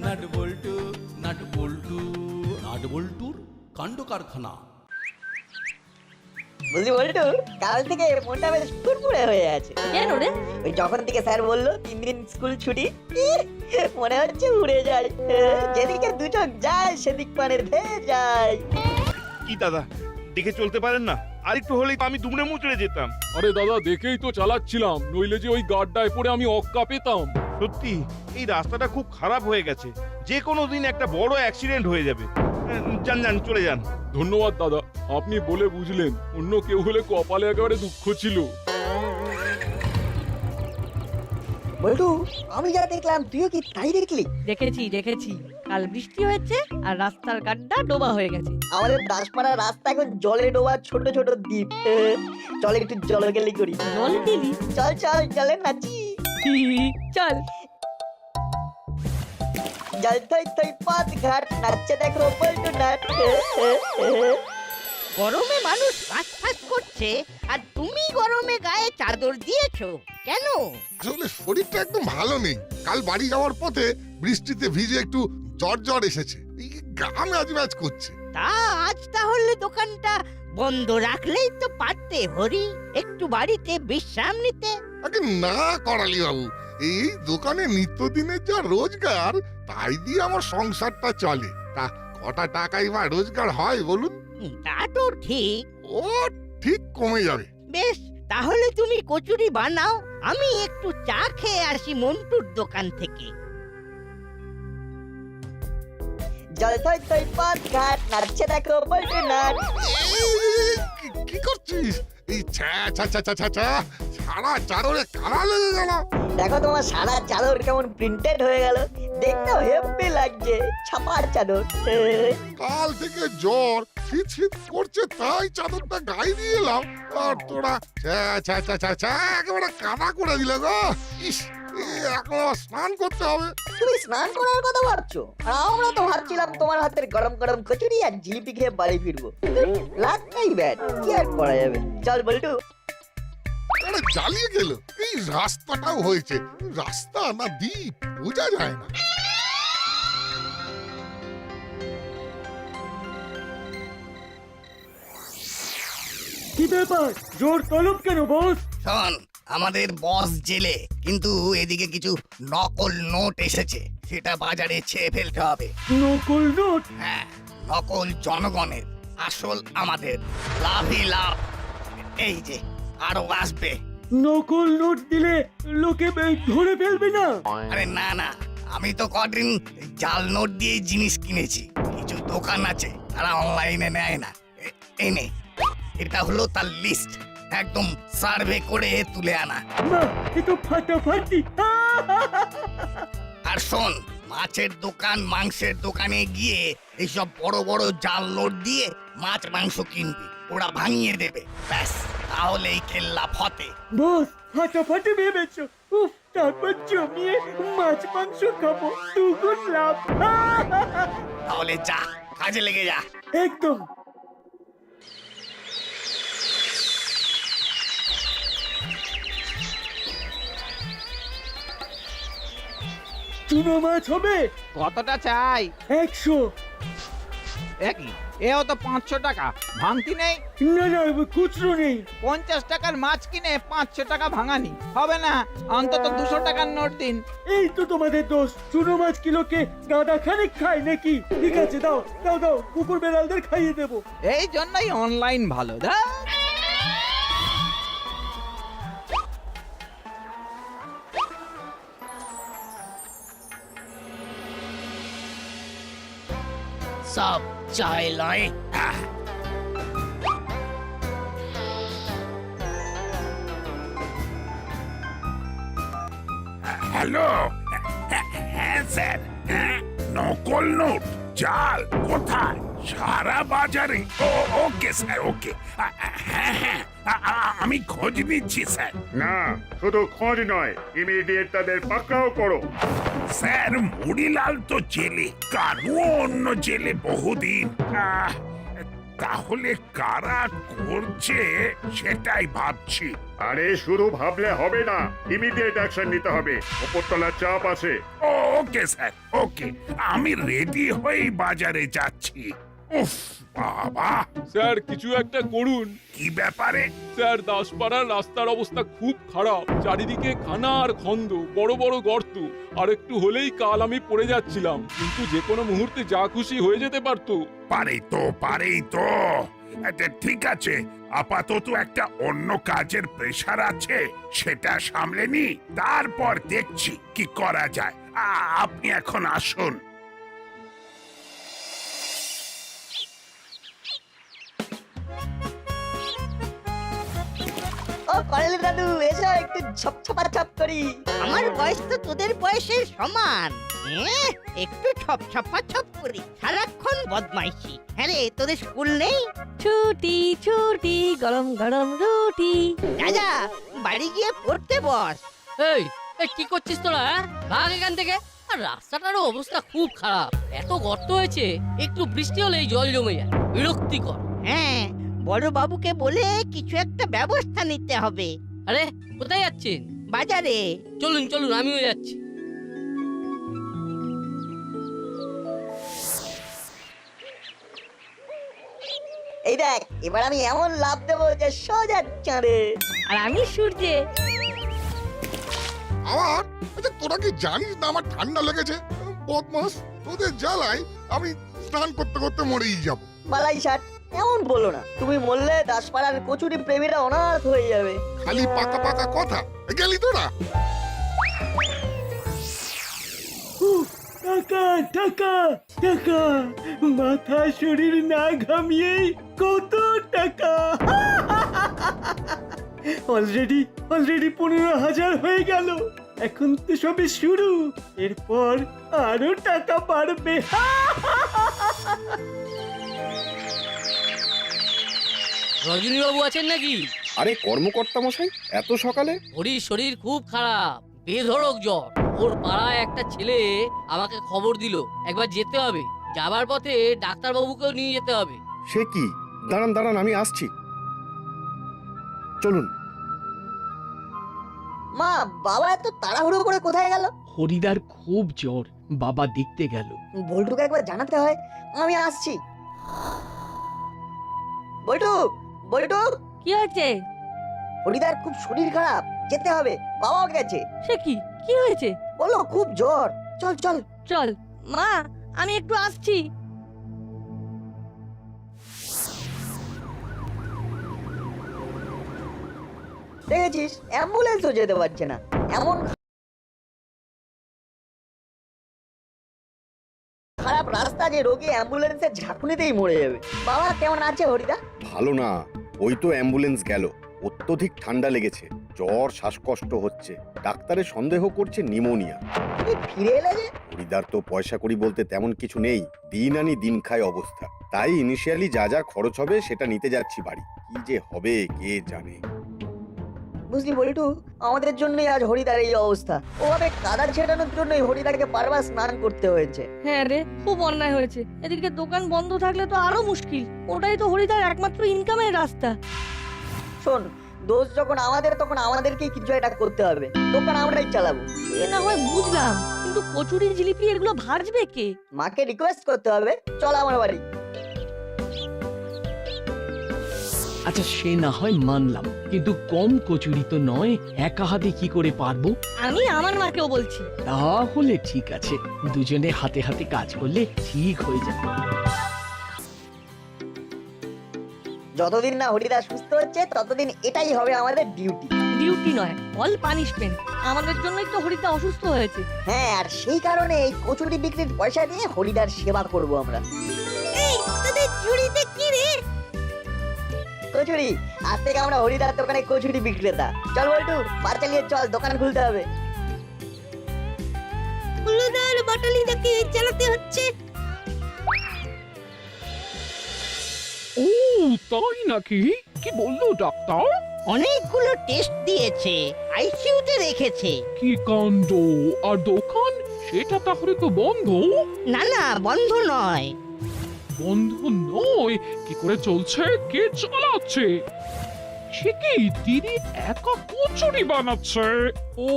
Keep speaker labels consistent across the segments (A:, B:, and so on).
A: Nut বল্টু nut বল্টু nut বল্টুর কাণ্ড কারখানা।
B: বুঝলি বল্টু, কাল থেকে মনটা বেশ ফুরফুরে হয়ে আছে।
C: কেন রে?
B: ওই যখন থেকে স্যার বললো 3 দিন স্কুল ছুটি, মনে হচ্ছে উড়ে যায়। যেদিকে দু চোখ যায় সেদিক মানে ধেয়ে যায়।
D: কি দাদা, দেখে চলতে পারেন না? আর একটু হলেই তো আমি দুমড়ে মুচড়ে যেতাম।
E: আরে দাদা, দেখেই তো চালাচ্ছিলাম, নইলে যে ওই গাড্ডায় পড়ে আমি অক্কা পেতাম।
D: সত্যি এই রাস্তাটা খুব খারাপ হয়ে গেছে, যে কোনো দিন একটা বড় অ্যাক্সিডেন্ট হয়ে যাবে। যান যান, চলে যান।
E: ধন্যবাদ দাদা, আপনি বলে বুঝলেন, অন্য কেউ হলে কপালে একেবারে দুঃখ ছিল।
B: বল্টু, আমি যা দেখলাম তুইও কি তাই দেখলি?
C: দেখেছি কাল বৃষ্টি হয়েছে আর রাস্তার গাড্ডা ডোবা হয়ে গেছে।
B: আমাদের দাসপাড়ার রাস্তা এখন জলে ডোবা ছোট ছোট দ্বীপ। চল একটু জলকেলি করি।
C: জল দিলি?
B: চল চল, চলে নাচি।
C: চল।
B: জল থই থই পথ ঘাট নাচছে দেখো বল্টু নাট।
F: গরমে মানুষ হাঁস করছে আর তুমি গরমে গায়ে চাদর দিয়েছো কেন?
G: আসলে শরীরটা একদম ভালো নেই। কাল বাড়ি যাওয়ার পথে বৃষ্টিতে ভিজে একটু জ্বর এসেছে, এই গা ম্যাজ করছে।
F: তা আজ তাহলে দোকানটা বন্ধ রাখলেই তো পারতে হরি, একটু বাড়িতে বিশ্রাম নিতে।
G: আগে না করালি বাবু, এই দোকানে নিত্যদিনের যা রোজগার তাই দিয়ে আমার সংসারটা চলে। তা কটা টাকাই বা রোজগার হয় বলুন?
F: তা তো ঠিক।
G: ও ঠিক কমে যাবে।
F: বেশ, তাহলে তুমি কচুরি বানাও, আমি একটু চা খেয়ে আসি মন্টুর দোকান থেকে।
B: জল থই থই পথ ঘাট নাচছে দেখো বল্টু নাট।
G: কি করছিস? এই ছ্যা ছ্যা ছ্যা ছ্যা ছ্যা ছ্যা, সারা চাদরে কালা লেগে গেল।
B: দেখো তোমার সারা চাদর কেমন প্রিন্টেড হয়ে গেল, দেখতেও হেব্বি লাগছে। ছাপার চাদর।
G: কাল থেকে জ্বর শীত করছে, তাই চাদরটা গায়ে দিয়ে এলাম, আর তোরা ছ্যা ছ্যা ছ্যা ছ্যা ছ্যা একেবারে কাদা করে দিলে গো। ইস, এখন আবার স্নান করতে হবে।
B: তুমি স্নান করার কথা ভাবছো, আর আমরা তো ভাবছিলাম তোমার হাতের গরম গরম কচুরি আর জিলিপি খেয়ে বাড়ি ফিরবো। লাগতেই ব্যাট, কি আর করা যাবে। চল বল্টু।
G: আরে জ্বালিয়ে গেল। এই রাস্তাটাও হয়েছে, রাস্তা না দ্বীপ বোঝা যায় না।
H: কি ব্যাপার, জোর তলব কেন বস?
I: শোন, আমাদের বস জেলে, কিন্তু এদিকে কিছু নকল নোট এসেছে, সেটা বাজারে ছেয়ে ফেলতে হবে।
H: নকল নোট?
I: হ্যাঁ, নকল জনগণের, আসল আমাদের। লাভই লাভ। এই যে আরো আসবে।
H: নকল নোট দিলে লোকে ধরে ফেলবে না?
I: আরে না না, আমি তো কদিন জাল নোট দিয়ে জিনিস কিনেছি। কিছু দোকান আছে তারা অনলাইনে নেয় না। এই নে, এটা হলো তার লিস্ট, একদম সার্ভে করে তুলে আনা।
H: বাহ, এ তো ফাটাফাটি।
I: আর শোন, মাছের দোকান মাংসের দোকানে গিয়ে এইসব বড় বড় জাল নোট দিয়ে মাছ মাংস কিনবি, ওরা ভাঙিয়ে দেবে। ব্যাস, তাহলেই খেললা ফতে।
H: বস ফাটাফাটি ভেবেছো। উফ, তারপর জমিয়ে মাছ মাংস খাবো, দুগুণ লাভ।
I: তাহলে যা, কাজে লেগে যা।
H: একদম। চুনো মাছ হবে?
J: কতটা চাই?
H: 100।
J: একই, এও তো 500 টাকা, ভাঙতি নেই?
H: না না, খুচরো নেই।
J: 50 টাকার মাছ কিনে 500 টাকা ভাঙানি হবে না, অন্তত 200 টাকার নোট দিন।
H: এই তো তোমাদের দোষ, চুনো মাছ কিলোকে গাদা খানিক খায় নাকি? ঠিক আছে, দাও দাও দাও, কুকুর বেড়ালদের খাইয়ে দেবো।
J: এই জন্যই অনলাইন ভালো।
I: সব চাই লয়।
K: হ্যালো, হ্যাঁ স্যার, নকল নোট জাল কোথায়? সারা বাজারে? ওকে স্যার, ওকে। হ্যাঁ হ্যাঁ, আমি খোঁজ নিচ্ছি স্যার।
D: না, শুধু খোঁজ নয়, ইমিডিয়েট তাদের পাকড়াও করো।
K: স্যার, মুড়িলাল তো জেলে, কানু অন্য জেলে বহুদিন। তাহলে কারা করছে সেটাই ভাবছি।
L: আরে শুধু ভাবলে হবে না, ইমিডিয়েট অ্যাকশন নিতে হবে, উপরতলার চাপ আছে।
K: ওকে স্যার, ওকে, আমি রেডি হয়ে বাজারে যাচ্ছি। উফ বাবা,
E: স্যার কিছু একটা করুন।
K: কি ব্যাপারে?
E: স্যার দাসপাড়ার রাস্তার অবস্থা খুব খারাপ, চারিদিকে খানা আর খন্দ, বড় বড় গর্ত। আর একটু হলেই কাল আমি পড়ে যাচ্ছিলাম, কিন্তু যে কোনো মুহূর্তে যা খুশি হয়ে যেতে পারতো।
K: পারেই তো। আচ্ছা, ঠিক আছে, আপাতত একটা অন্য কাজের প্রেসার আছে, সেটা সামলে নি, তারপর দেখছি কি করা যায়। আপনি এখন আসুন।
B: ও করেল দাদু, এসো একটু ছপ করি।
F: আমার বয়স তো তোদের বয়সের সমান। একটু ছপ করি, সারাক্ষণ বদমাইশি। হ্যাঁ রে, তোদের স্কুল নেই?
C: ছুটি ছুটি, গরম গরম রুটি।
F: যা বাড়ি গিয়ে পড়তে বস।
C: এই কি করছিস তোরা? ভাগ এখান থেকে। আর রাস্তাটারও অবস্থা খুব খারাপ, এত গর্ত হয়েছে, একটু বৃষ্টি হলেই জল জমে যায়, বিরক্তিকর।
F: হ্যাঁ, বড় বাবুকে বলে কিছু একটা ব্যবস্থা নিতে হবে।
C: আরে কোথায় যাচ্ছেন?
F: বাজারে।
C: চলুন চলুন, আমিও যাচ্ছি।
B: এই দেখ, এবার আমি এমন লাভ দেবো যে সোজা চাঁদে।
C: আর আমি সূর্যে।
G: আমার আচ্ছা, তোরা কি জানিস না আমার ঠান্ডা লেগেছে? বদমাস, তোদের জ্বালায় আমি স্নান করতে করতে মরেই যাব।
B: মালাই ষাট, এমন বলো না, তুমি মরলে দাসপাড়ার কচুরি প্রেমীরা অনাথ হয়ে যাবে।
G: খালি পাকা কথা। গেলি তোরা?
H: টাকা টাকা টাকা, মাথা শরীর না ঘামিয়ে কত টাকা! অলরেডি 15,000 হয়ে গেল। এখন তো সবে শুরু, এরপর আরো টাকা বাড়বে।
C: রজনীবাবু আছেন নাকি?
L: আরে কর্মকর্তা মশাই, এত সকালে?
C: হরির শরীর খুব খারাপ, বেধড়ক জ্বর। ওর পাড়ায় একটা ছেলে আমাকে খবর দিল, একবার যেতে হবে। যাবার পথে ডাক্তারবাবুকেও নিয়ে যেতে হবে।
L: সে কি? দাঁড়ান আমি আসছি, চলুন।
B: মা, বাবা এত তাড়াহুড়ো করে কোথায় গেল?
H: হরিদার খুব জ্বর, বাবা দেখতে গেল।
B: বল্টুকে একবার জানাতে হয়, আমি আসছি। বল্টু,
C: কি হয়েছে?
B: হরিদার খুব শরীর খারাপ, যেতে হবে, বাবাও গেছে।
C: সে কি হয়েছে?
B: বলো খুব জ্বর, চল
C: চল মা, আমি একটু আসছি।
B: দেখেছিস, অ্যাম্বুলেন্সও যেতে পারছে না। এমন খারাপ রাস্তা যে রোগী অ্যাম্বুলেন্সের ঝাঁকুনিতেই মরে যাবে। বাবা কেমন আছে হরিদা?
L: ভালো না, ওই তো অ্যাম্বুলেন্স গেল। অত্যধিক ঠান্ডা লেগেছে, জ্বর, শ্বাসকষ্ট হচ্ছে, ডাক্তারে সন্দেহ করছে নিউমোনিয়া।
B: তুমি ফিরে এলে যে?
L: হরিদার তো পয়সা কড়ি বলতে তেমন কিছু নেই, দিন আনি দিন খায় অবস্থা। তাই ইনিশিয়ালি যা খরচ হবে সেটা নিতে যাচ্ছি বাড়ি। কি যে হবে কে জানে।
B: বুঝলি বল্টু, আমাদের জন্যই আজ হরিদার এই অবস্থা। ওভাবে কাদা ছেটানোর জন্যই হরিদাকে বারবার স্নান করতে হয়েছে।
C: হ্যাঁ রে, খুব অন্যায় হয়েছে। এদিকে দোকান বন্ধ থাকলে তো আরো মুশকিল, ওটাই তো হরিদার একমাত্র ইনকামের রাস্তা।
B: শোন, দোষ যখন আমাদের, তখন আমাদেরকেই কিছু একটা করতে হবে। দোকান আমরাই চালাবো।
C: এ না হয় বুঝলাম, কিন্তু কচুরি জিলিপি এগুলো ভাজবে কে?
B: মাকে রিকোয়েস্ট করতে হবে, চল আমার বাড়ি।
H: আচ্ছা সে না হয় মানলাম, কিন্তু কম কচুরি তো নয়, একা হাতে কি করে পারবো?
C: আমি আমার মাকেও বলছি।
H: তাহলে ঠিক আছে, দুজনে হাতে হাতে কাজ করলে ঠিক হয়ে যাবে।
B: যতদিন না হরিদা সুস্থ হচ্ছে, ততদিন এটাই হবে আমাদের ডিউটি।
C: ডিউটি নয়, অল পানিশমেন্ট। আমাদের জন্যই তো হরিদা অসুস্থ হয়েছে।
B: হ্যাঁ, আর সেই কারণে এই কচুরি বিক্রির পয়সা দিয়ে হরিদার সেবা করব আমরা।
F: এই তোদের ঝুড়িতে কি রে?
B: কচুরি। আজ থেকে আমরা হরিদার দোকানে কচুরি বিক্রেতা। চল বল্টু, পা চালিয়ে চল, দোকান খুলতে হবে।
F: হলুদার বাটালিটাকে চালাতে হচ্ছে।
H: ও তাই নাকি? কি বললো ডাক্তার?
F: অনেকগুলো টেস্ট দিয়েছে, আইসিইউতে রেখেছে।
H: কি কাণ্ড! আর দোকান, সেটা তাহলে তো বন্ধ?
F: না বন্ধ নয়।
E: বন্ধ নয়, কি করে চলছে, কে চালাচ্ছে? সে কি দিদি একা কচুরি বানাচ্ছে? ও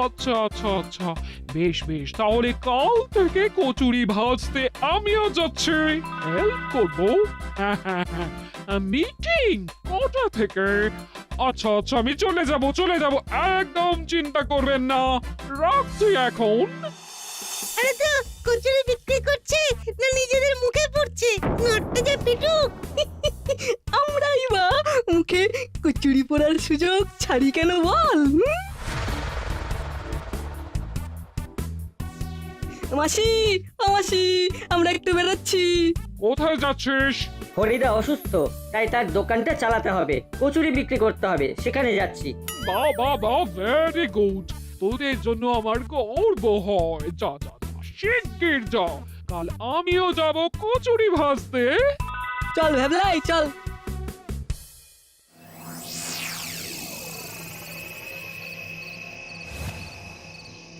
E: আচ্ছা আচ্ছা আচ্ছা, বেশ বেশ, তাহলে কাল থেকে কচুরি ভাজতে আমিও যাচ্ছি, হেল্প করবো। মিটিং কটা থেকে? আচ্ছা আচ্ছা, আমি চলে যাব, একদম চিন্তা করবেন না, রাখছি এখন।
F: আরে তো কচুরি বিক্রি করছে না নিজেদের মুখে পড়ছে? নটটা যা পিটুক। আমরাই বা মুখে কচুরি পড়ার সুযোগ ছাড়ি কেন বল? মাসি, ও মাসি, আমরা একটু বেরোচ্ছি।
E: কোথায় যাচ্ছিস?
H: হরিদা অসুস্থ, তাই তার দোকানটা চালাতে হবে, কচুরি বিক্রি করতে হবে, সেখানে যাচ্ছি।
E: বাহ বাহ বাহ, ভেরি গুড, তোদের জন্য আমার গর্ব হয়। যা যা যা, শিগগির যা, কাল আমিও যাব কচুরি ভাজতে।
H: চল ভেবলাই, চল।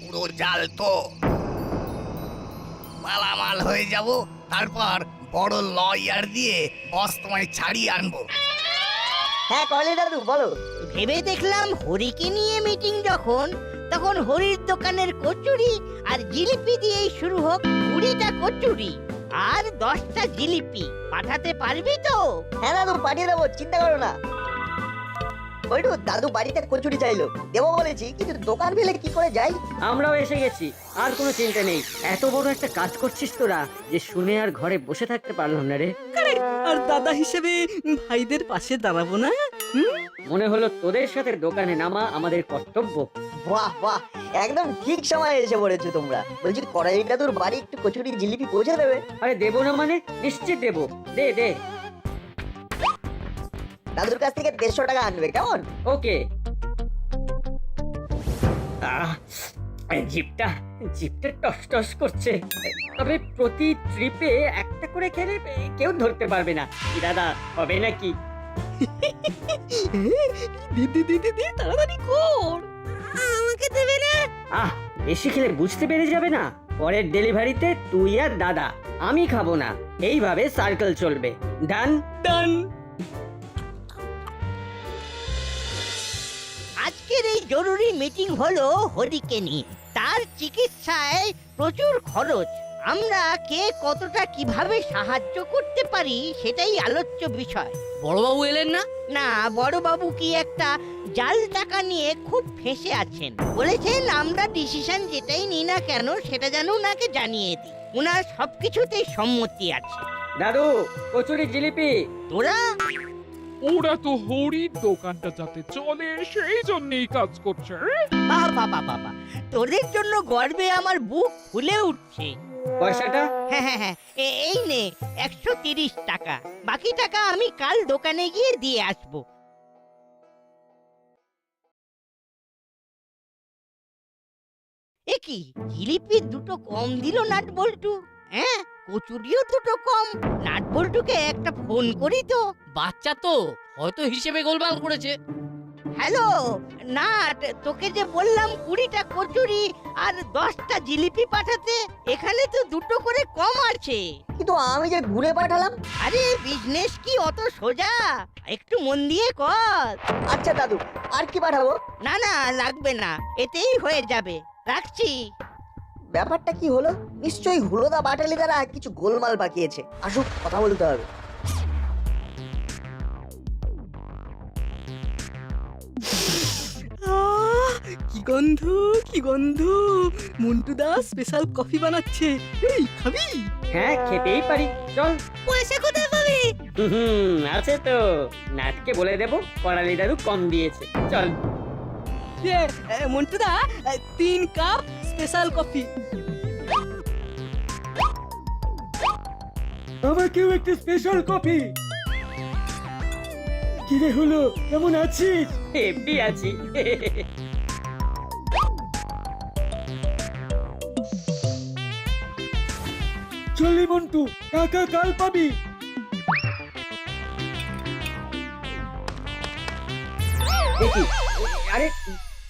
I: পুরো জাল তো, মালামাল হয়ে যাব, তারপর বড় লয়ার দিয়ে বস তোমায় ছাড়িয়ে আনবো।
B: হ্যাঁ কলি দাদু বলো।
F: ভেবে দেখলাম হরিকে নিয়ে মিটিং যখন, তখন হরির দোকানের কচুরি আর জিলিপি দিয়েই শুরু হোক। 20টা কচুরি আর 10টা জিলিপি পাঠাতে পারবি তো?
B: হ্যাঁ দাদু পাঠিয়ে দেবো, চিন্তা করো না। বল্টু, দাদু বাড়িতে কচুরি চাইলো, দেবো বলেছি, কিন্তু দোকান ফেলে কি করে যাই?
H: আমরাও এসে গেছি, আর কোনো চিন্তা নেই। এত বড় একটা কাজ করছিস তোরা, যে শুনে আর ঘরে বসে থাকতে পারলাম না রে।
F: আর দাদা হিসেবে ভাইদের পাশে দাঁড়াবো না?
H: মনে হলো তোদের সাথে দোকানে নামা আমাদের কর্তব্য।
B: বাহ বাহ, একদম ঠিক সময় এসে পড়েছো তোমরা। বলছি করাই দাদুর বাড়ি একটু কচুরি জিলিপি পৌঁছে দেবে?
H: আরে দেবো না মানে? নিশ্চিত দেবো, দে দে।
B: দাদুর কাছ থেকে 150 টাকা আনবে, কেমন?
H: ওকে। জিপটা টস টস করছে, তবে প্রতি ট্রিপে একটা করে খেলে কেউ ধরতে পারবে না। কি দাদা, হবে নাকি?
F: দিদি দিদি দিদি, তাড়াতাড়ি কর, আমাকে দেবে না?
H: বেশি খেলে বুঝতে পেরে যাবে না। পরের ডেলিভারিতে তুই আর দাদা, আমি খাবো না। এইভাবে সার্কেল চলবে। ডান ডান।
F: আজকের এই জরুরি মিটিং হলো হরিকে নিয়ে। তার চিকিৎসায় প্রচুর খরচ। আমরা কে কতটা কিভাবে সাহায্য করতে পারি সেটাই আলোচ্য বিষয়।
C: বড়বাবু এলেন না?
F: না, বড়বাবু কি একটা জাল টাকা নিয়ে খুব ফেঁসে আছেন। বলেছেন আমরা ডিসিশন যেটাই নিই না কেন সেটা যেন ওনাকে জানিয়ে দিই। ওনার সবকিছুতেই সম্মতি আছে।
H: দাদু, কচুরি জিলিপি।
F: তোরা
E: ওরা তো হরির দোকানটা যাতে চলে সেই জন্যই কাজ করছে।
F: বাবা বাবা, তোদের জন্য গর্বে আমার বুক ফুলে উঠছে।
H: পয়সাটা?
F: হ্যাঁ, এই নে 130 টাকা। বাকি টাকা আমি কাল দোকানে গিয়ে দিয়ে আসবো। এ কি, জিলিপি দুটো কম দিল নাট বল্টু? হ্যাঁ, কচুরিও দুটো কম। নাট বল্টুকে একটা ফোন করি তো।
C: বাচ্চা তো, হয়তো হিসেবে গোলমাল করেছে।
F: হ্যালো নাট, তোকে যে বললাম 20টা কচুরি আর 10টা জিলিপি পাঠাতে, এখানে তো দুটো করে কম আছে।
B: কিন্তু আমি যে ঘুরে পাঠালাম।
F: আরে বিজনেস কি অত সোজা? একটু মন দিয়ে কর।
B: আচ্ছা দাদু, আর কি পাঠাবো?
F: না না, লাগবে না, এতেই হয়ে যাবে। রাখছি।
B: ব্যাপারটা কি হলো? নিশ্চয়ই হুলোদা বাটালি দ্বারা কিছু গোলমাল বাকিয়েছে। আসুক, কথা বলতে হবে।
F: কি গন্ধ, কি গন্ধ! মন্টু দা স্পেশাল কফি বানাচ্ছে। এই খাবি?
H: হ্যাঁ, খেতেই পারি, চল।
F: পয়সা কোথায় পাবে?
H: আছে তো, নাটকে বলে দেবো করালি দাদু কম দিয়েছে। চল।
F: মন্টু দা, 3 কাপ স্পেশাল কফি।
H: আমাকেও একটা স্পেশাল কফি। কি রে হলো, কেমন আছিস? হেব্বি আছি। চলি মন্টু, টাকা কাল পাবি। আরে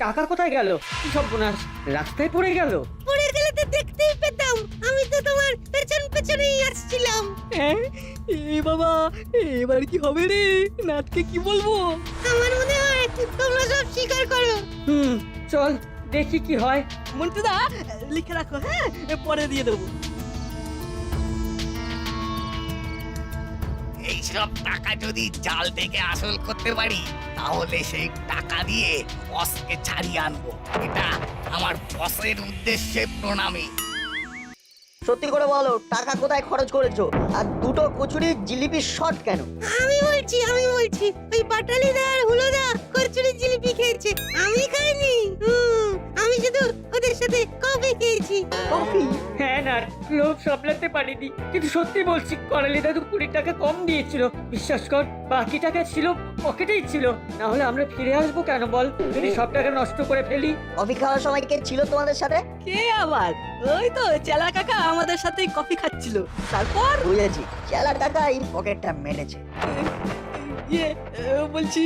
H: টাকা কোথায় গেল? কি সর্বনাশ, রাস্তায় পড়ে গেল।
F: পড়ে গেলে তো দেখতেই পেতাম, আমি তো তোমার পেছন পেছনেই আসছিলাম।
C: এ বাবা, এবার কি হবে রে? নাটকে কি বলবো?
F: আমার মনে হয় তোমরা সব স্বীকার করো।
H: চল দেখি কি হয়।
C: মন্টুদা, লিখে রাখো, হ্যাঁ, পরে দিয়ে দেবো।
I: এইসব টাকা যদি জাল থেকে আসল করতে পারি তাহলে সেই টাকা দিয়ে বসকে ছাড়িয়ে আনবো। এটা আমার বসের উদ্দেশ্যে প্রণামী।
B: সত্যি করে বলো, টাকা কোথায় খরচ করেছো? আর দুটো কচুরি জিলিপি শর্ট কেন?
F: আমি বলছি ওই পাটালিদা আর হুলোদা কচুরি জিলিপি খেয়েছে, আমি খাইনি। আমি শুধু ওদের সাথে কফি খেয়েছি।
B: কফি?
H: হ্যাঁ না, লোভ সামলাতে পারিনি, কিন্তু সত্যি বলছি করালি দাদু 20 টাকা কম দিয়েছিল। বিশ্বাস কর, বাকি টাকা ছিল পকেটেই ছিল। না হলে আমরা ফিরে আসবো কেন বল, যদি সব টাকা নষ্ট করে ফেলি।
B: কফি খাওয়ার সময় কে ছিল তোমাদের সাথে?
C: কে আবার? ওই তো চেলা কাকা আমাদের সাথেই কফি খাচ্ছিল। তারপর
B: বুঝেছি, চেলা টাকা এই পকেটটা মেরেছে।
C: ইয়ে বলছি,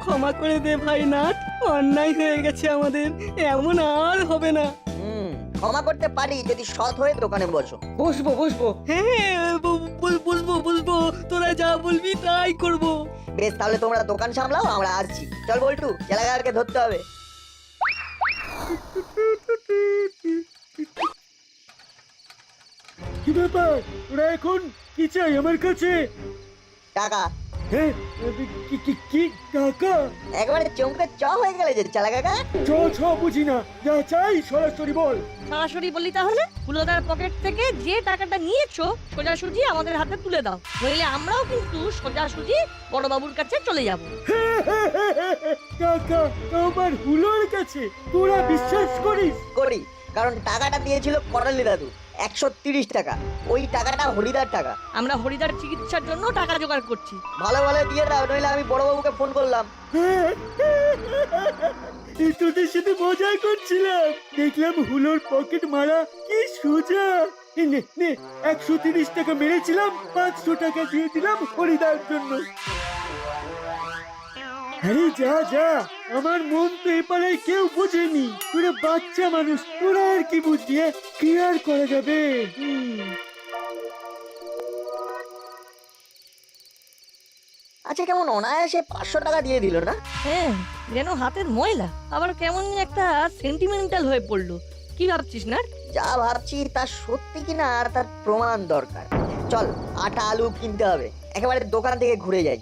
C: ক্ষমা করে দে ভাই নাট, অন্যায় হয়ে গেছে আমাদের, এমন আর হবে না।
B: ক্ষমা করতে পারি যদি সৎ হয়ে দোকানে বসো।
H: বসবো।
C: হ্যাঁ, বুঝবো, তোরা যা বলবি তাই করবো।
B: বেশ, তাহলে তোমরা দোকান সামলাও, আমরা আসছি। চল বল্টু, চেলাগারকে ধরতে হবে।
H: কি ব্যাপার, ওরা এখন কি চাই আমার কাছে?
B: টাকা।
H: হ্যাঁ, কি টাকা?
B: একবারে চমকে চ হয়ে গেলে যে চেলাকাকা।
H: ছ বুঝি না, যা চাই সরাসরি বল।
C: সরাসরি বলি তাহলে, হুলোদার পকেট থেকে যে টাকাটা নিয়েছো সোজাসুজি আমাদের হাতে তুলে দাও, নইলে আমরাও কিন্তু সোজাসুজি বড়বাবুর কাছে চলে যাব।
H: টাকা আমার হুলোর কাছে? তোরা বিশ্বাস করিস?
B: করি, কারণ টাকাটা দিয়েছিল করালি দাদু, 130 টাকা। ওই টাকাটা হরিদার টাকা।
C: আমরা হরিদার চিকিৎসার জন্য টাকা জোগাড় করছি।
B: ভালো ভালো দিয়ে দাও, নইলে আমি বড়বাবুকে ফোন করলাম।
H: তোদের সাথে মজা করছিলাম, দেখলাম হুলোর পকেট মারা কি সোজা। নে 130 টাকা মেরেছিলাম, 500 টাকা দিয়ে দিলাম হরিদার জন্য। আরে যা, আমার মন তো এপারে কেউ বুঝেনি। তোরা বাচ্চা মানুষ, তোরা আর কি বুঝবি? কি আর করা যাবে?
B: আচ্ছা, কেমন অনায়াসে 500 টাকা দিয়ে দিল না?
C: হ্যাঁ, যেন হাতের ময়লা, আবার কেমন একটা সেন্টিমেন্টাল হয়ে পড়লো। কি ভাবছিস না?
B: যা ভাবছি তা সত্যি কিনা আর তার প্রমাণ দরকার। চল, আটা আলু কিনতে হবে, একেবারে দোকান থেকে ঘুরে যাই।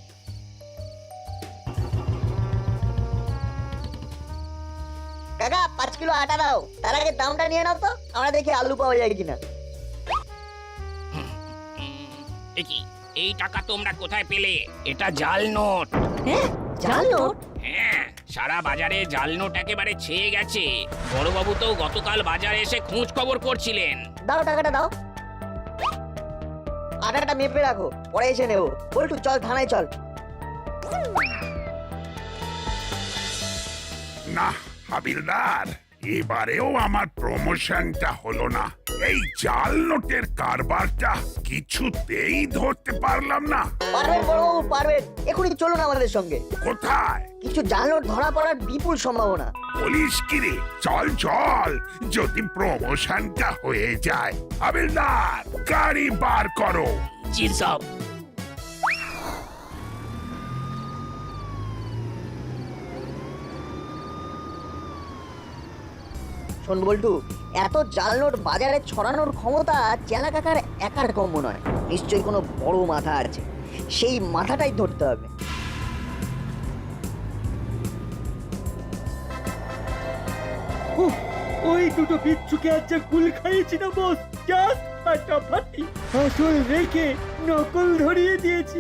B: কাকা, 5 কিলো আটা দাও। তার আগে দামটা নিয়ে নাও তো, আমরা দেখি আলু পাওয়া যায় কিনা।
I: দেখি, এই টাকা তোমরা কোথায় পেলে? এটা জাল নোট।
C: হ্যাঁ, জাল নোট?
I: হ্যাঁ, সারা বাজারে জাল নোট একেবারে ছেয়ে গেছে। বড়বাবু তো গতকাল বাজারে এসে খোঁজ খবর করছিলেন।
B: দাও টাকাটা দাও। আটাটা মেপে রাখো, পরে এসে নেবো। বল্টু, চল থানায় চল।
K: না হাবিলদার, এবারেও আমার প্রমোশনটা হলো না। এই জাল নোটের কারবারটা কিছুতেই ধরতে পারলাম না।
B: পারবেন বড়বাবু, পারবেন। এখনই চলুন আমাদের সঙ্গে।
K: কোথায়?
B: কিছু জাল নোট ধরা পড়ার বিপুল সম্ভাবনা।
K: বলিস কি রে? চল, যদি প্রমোশনটা হয়ে যায়। হাবিলদার, গাড়ি বার করো।
I: জি সব।
B: শোন বল্টু, এত জাল নোট বাজারে ছড়ানোর ক্ষমতা চেলা কাকার একার কম নয়। নিশ্চয়ই কোনো বড় মাথা আছে, সেই মাথাটাই ধরতে হবে।
H: ওই দুটো বিচ্ছুকে আজ যা গুল খাইয়েছি না বস, জাস্ট ফাটাফাটি। আসল রেখে নকল ধরিয়ে দিয়েছি।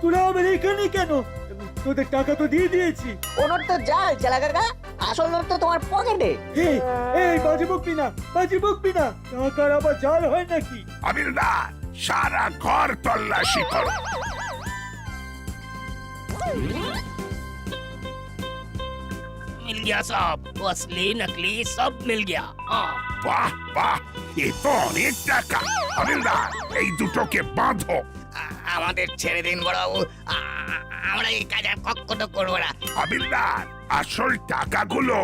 H: তোরা আমার এখানে কেন? তোদের টাকা তো দিয়ে দিয়েছি।
B: ও নোট তো জাল চেলা কাকা, আসল নোট তো তোমার পকেটে।
H: এই বাজে বকবি না। টাকার আবার জাল হয় নাকি?
K: হাবিলদার, সারা ঘর তল্লাশি করো।
I: मिल गया सब, वो असली नकली सब मिल गया।
K: বাহ, এ তো অনেক টাকা। হাবিলদার, এই দুটোকে বাঁধো।
I: আমাদের ছেড়ে দিন বড়বাবু, আমরা এই কাজ আর কখনো করবো না।
K: হাবিলদার, আসল টাকাগুলো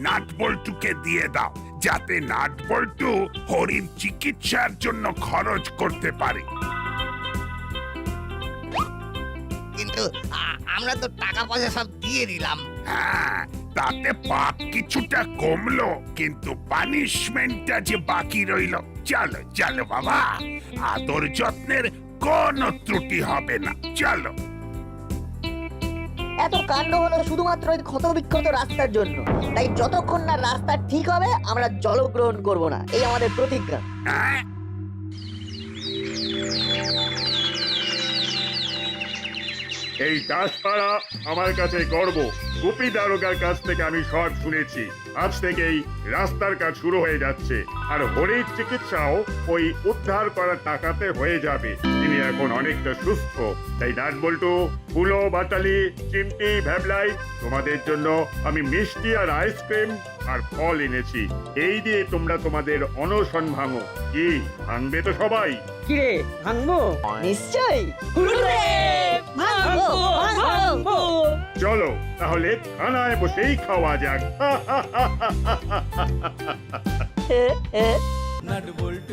K: নাট বল্টুকে দিয়ে দাও। যাতে নাট বল্টু হরির চিকিৎসার জন্য খরচ করতে পারে।
I: কিন্তু আমরা তো টাকা পয়সা সব দিয়ে দিলাম।
K: হ্যাঁ, তাতে পাপ কিছুটা কমলো, কিন্তু পানিশমেন্টটা যে বাকি রইল। চলো চলো বাবা, আদর যত্নের কোনো ত্রুটি হবে না। চলো।
B: এত কাণ্ড হলো শুধুমাত্র ওই ক্ষত বিক্ষত রাস্তার জন্য। তাই যতক্ষণ না রাস্তা ঠিক হবে আমরা জলগ্রহণ করব না, এই আমাদের প্রতিজ্ঞা।
K: হ্যাঁ?
M: এই দাসপাড়া আমার কাছে গর্ব। গোপী দারোগার কাছ থেকে আমি সব শুনেছি। আজ থেকেই রাস্তার কাজ শুরু হয়ে যাচ্ছে, আর হরির চিকিৎসাও ওই উদ্ধার করার টাকাতে হয়ে যাবে। তিনি এখন অনেকটা সুস্থ। তাই নাট বল্টু, ফুলো, বাটালি, চিমটি, ভ্যাবলাই, তোমাদের জন্য আমি মিষ্টি আর আইসক্রিম আর ফল এনেছি। এই দিয়ে তোমরা তোমাদের অনশন ভাঙো। কি ভাঙবে তো সবাই?
H: কিরে ভাঙবো?
B: নিশ্চয়ই।
F: ভাঙবো, ভাঙবো।
M: চলো তাহলে থানায় বসেই খাওয়া যাক।
B: হে, হে।
A: নাট বল্টু